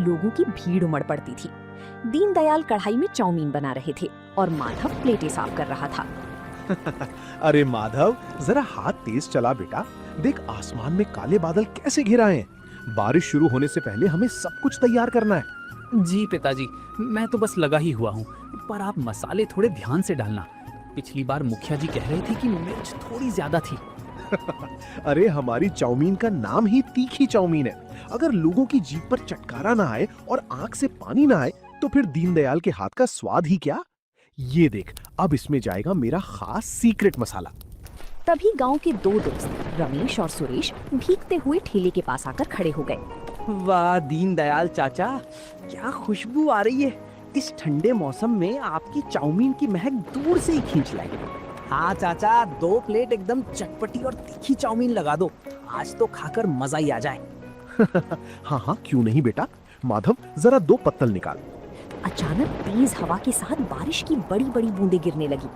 लोगों की भीड़ उमड़ पड़ती थी। दीनदयाल कढ़ाई में चाउमीन बना रहे थे और माधव प्लेटें साफ कर रहा था। अरे माधव, जरा हाथ तेज चला बेटा। देख आसमान में काले बादल कैसे घिर आए हैं। बारिश शुरू होने से पहले हमें सब कुछ तैयार करना है। जी पिताजी, मैं तो बस लगा ही हुआ हूँ, पर आप मसाले थोड़े ध्यान से डालना। पिछली बार मुखिया जी कह रहे थे कि मिर्च थोड़ी ज्यादा थी। अरे हमारी चाउमीन का नाम ही तीखी चाउमीन है। अगर लोगों की जीभ पर चटकारा ना आए और आंख से पानी ना आए तो फिर दीनदयाल के हाथ का स्वाद ही क्या। ये देख, अब इसमें जाएगा मेरा खास सीक्रेट मसाला। तभी गांव के दो दोस्त रमेश और सुरेश भीगते हुए ठेले के पास आकर खड़े हो गए। वाह दीनदयाल चाचा, क्या खुशबू आ रही है। इस ठंडे मौसम में आपकी चाउमीन की महक दूर से ही खींच लाई। हाँ चाचा, 2 प्लेट एकदम चटपटी और तीखी चाउमीन लगा दो। आज तो खाकर मजा ही आ जाए। हाँ हाँ, क्यों नहीं बेटा। माधव, जरा 2 पत्तल निकाल। अचानक तेज हवा के साथ बारिश की बड़ी बड़ी बूंदें गिरने लगी।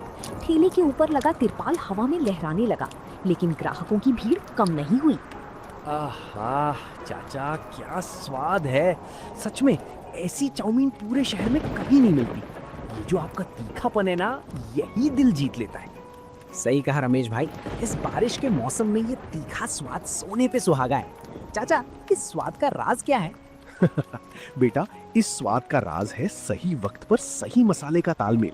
ठेले के ऊपर लगा तिरपाल हवा में लहराने लगा, लेकिन ग्राहकों की भीड़ कम नहीं हुई। आहा चाचा, क्या स्वाद है। सच में ऐसी चाउमीन पूरे शहर में कहीं नहीं मिलती। ये जो आपका तीखापन है ना, यही दिल जीत लेता है। सही कहा रमेश भाई, इस बारिश के मौसम में ये तीखा स्वाद सोने पे सुहागा है। चाचा, इस स्वाद का राज क्या है? बेटा, इस स्वाद का राज है सही वक्त पर सही मसाले का तालमेल।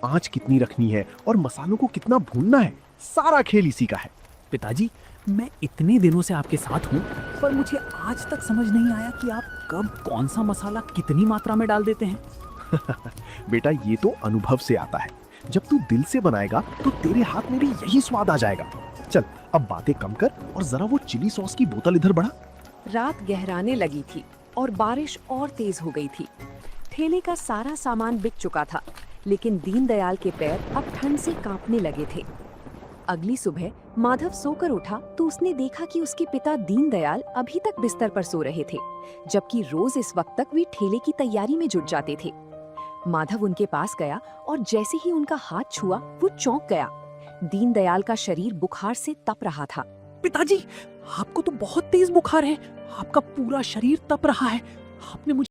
आंच कितनी रखनी है और मसालों को कितना भूनना है, सारा खेल इसी का है। पिताजी, मैं इतने दिनों से आपके साथ हूँ, पर मुझे आज तक समझ नहीं आया कि आप कब कौन सा मसाला कितनी मात्रा में डाल देते हैं। बेटा, ये तो अनुभव से आता है। जब तू दिल से बनाएगा तो तेरे हाथ में भी यही स्वाद आ जाएगा। चल, अब बातें कम कर और जरा वो चिली सॉस की बोतल इधर बढ़ा। रात गहराने लगी थी और बारिश और तेज हो गई थी। ठेले का सारा सामान बिक चुका था, लेकिन दीनदयाल के पैर अब ठंड से कांपने लगे थे। अगली सुबह माधव सोकर उठा तो उसने देखा कि उसके पिता दीनदयाल अभी तक बिस्तर पर सो रहे थे, जबकि रोज इस वक्त तक वे ठेले की तैयारी में जुट जाते थे। माधव उनके पास गया और जैसे ही उनका हाथ छुआ वो चौंक गया। दीनदयाल का शरीर बुखार से तप रहा था। पिताजी, आपको तो बहुत तेज बुखार है। आपका पूरा शरीर तप रहा है। आपने मुझे